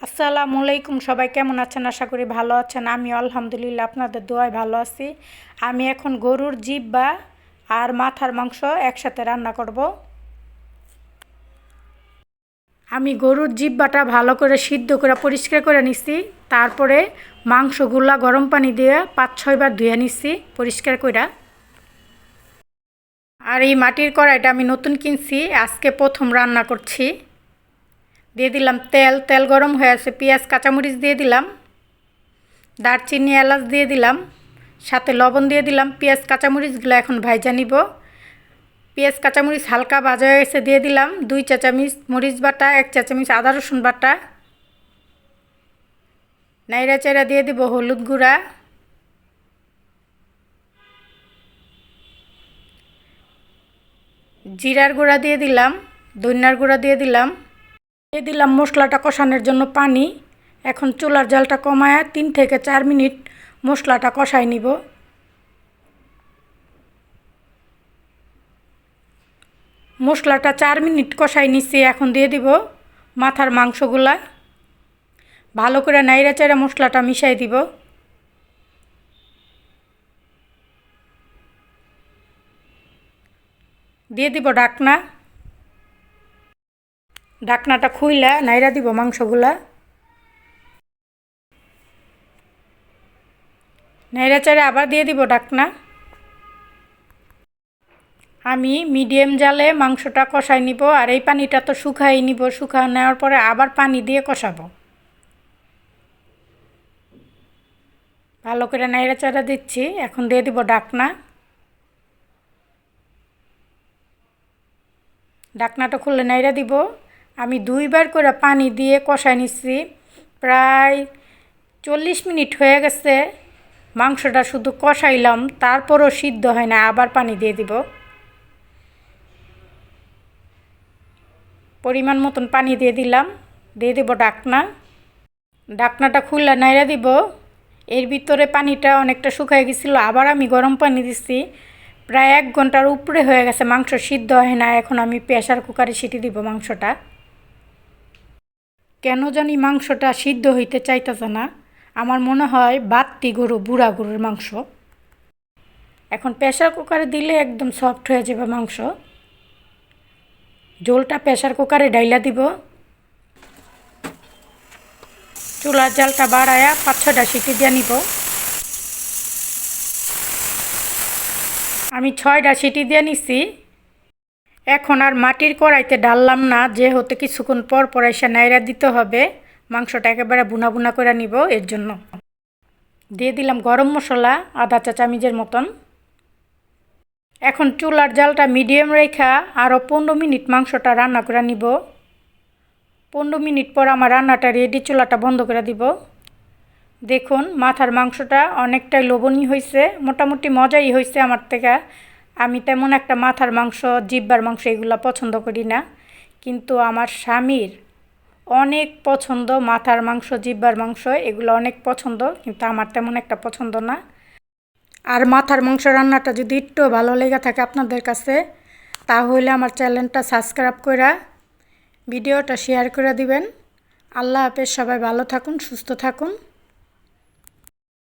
আসসালামু আলাইকুম। সবাই কেমন আছেন? আশা করি ভালো আছেন। আমি আলহামদুলিল্লাহ আপনাদের দোয়ায় ভালো আছি। আমি এখন গরুর জিহ্বা আর মাথার মাংস একসাথে রান্না করব। আমি গরুর জিহ্বাটা ভালো করে সিদ্ধ করে পরিষ্কার করে নিছি। তারপরে মাংসগুলা গরম পানি দিয়ে 5-6 বার ধুয়ে নিছি পরিষ্কার করে। আর এই মাটির কড়াইটা আমি নতুন কিনছি, আজকে প্রথম রান্না করছি। দিয়ে দিলাম তেল। তেল গরম হয়ে আছে, পেঁয়াজ কাঁচামরিচ দিয়ে দিলাম, দারচিনি এলাচ দিয়ে দিলাম, সাথে লবণ দিয়ে দিলাম। পেঁয়াজ কাঁচামরিচগুলো এখন ভাজা নিব। পেঁয়াজ কাঁচামরিচ হালকা ভাজা হয়ে গেছে, দিয়ে দিলাম 2 চা চামচ মরিচ বাটা, 1 চা চামচ আদা রসুন বাটা, নাইড়া চাইড়া দিয়ে দিব হলুদ গুঁড়া, জিরার গুঁড়া দিয়ে দিলাম, ধনিয়ার গুঁড়া দিয়ে দিলাম, দিয়ে দিলাম মশলাটা কষানোর জন্য পানি। এখন চুলার জালটা কমায় 3 থেকে 4 মিনিট মশলাটা কষাই নিব। মশলাটা 4 মিনিট কষাই নিচ্ছি। এখন দিয়ে দিব মাথার মাংসগুলা, ভালো করে নাইড়া চাইড়া মশলাটা মিশাই দিব। দিয়ে দিব ঢাকনা। ঢাকনাটা খুইলা নাইড়া দিব মাংসগুলা, নাইড়া চাইড়া আবার দিয়ে দিব ঢাকনা। আমি মিডিয়াম জালে মাংসটা কষাই নিব। আর এই পানিটা তো শুকাই নিব, শুকা নেওয়ার পরে আবার পানি দিয়ে কষাবো। ভালো করে নাইড়া চাইড়া দিচ্ছি। এখন দিয়ে দিব ঢাকনা। ঢাকনাটা খুলে নাইড়া দিব। আমি 2 বার করে পানি দিয়ে কষাই নিচ্ছি। প্রায় 40 মিনিট হয়ে গেছে। মাংসটা শুধু কষাইলাম, তারপরও সিদ্ধ হয় না, আবার পানি দিয়ে দিব। পরিমাণ মতন পানি দিয়ে দিলাম, দিয়ে দিব ঢাকনা। ঢাকনাটা খুলে নাইড়া দিব। এর ভিতরে পানিটা অনেকটা শুকায় গেছিলো, আবার আমি গরম পানি দিচ্ছি। প্রায় 1 ঘন্টার উপরে হয়ে গেছে, মাংস সিদ্ধ হয় না। এখন আমি প্রেসার কুকারে সিটি দিব মাংসটা। কেন জানি মাংসটা সিদ্ধ হইতে চাইতেছে না। আমার মনে হয় বাত্তি গরু, বুড়া গরুর মাংস। এখন প্রেসার কুকারে দিলে একদম সফট হয়ে যাবে মাংস। ঝোলটা প্রেসার কুকারে ডাইলা দিব। চুলার জালটা বাড়ায়া 5-6টা সিটি দিয়ে নিব। আমি 6টা সিটি দিয়ে নিছি। এখন আর মাটির কড়াইতে ডাললাম না, যেহেতু কিছুক্ষণ পর পর এসে নাইড়া দিতে হবে। মাংসটা একেবারে বুনা বুনা করে নিব, এর জন্য দিয়ে দিলাম গরম মশলা আধা চা চামচের মতন। এখন চুলার জালটা মিডিয়াম রেখা আরও 15 মিনিট মাংসটা রান্না করে নিব। 15 মিনিট পর আমার রান্নাটা রেডি, চুলাটা বন্ধ করে দিব। দেখুন মাথার মাংসটা অনেকটাই লোভনীয় হয়েছে, মোটামুটি মজাই হয়েছে আমার থেকে। আমি তেমন একটা মাথার মাংস, জিহ্বার মাংস এগুলো পছন্দ করি না, কিন্তু আমার স্বামীর অনেক পছন্দ। মাথার মাংস, জিহ্বার মাংস এগুলো অনেক পছন্দ, কিন্তু আমার তেমন একটা পছন্দ না। আর মাথার মাংস রান্নাটা যদি একটু ভালো লেগে থাকে আপনাদের কাছে, তাহলে আমার চ্যানেলটা সাবস্ক্রাইব করে ভিডিওটা শেয়ার করে দিবেন। আল্লাহ হাফেজ। সবাই ভালো থাকুন, সুস্থ থাকুন।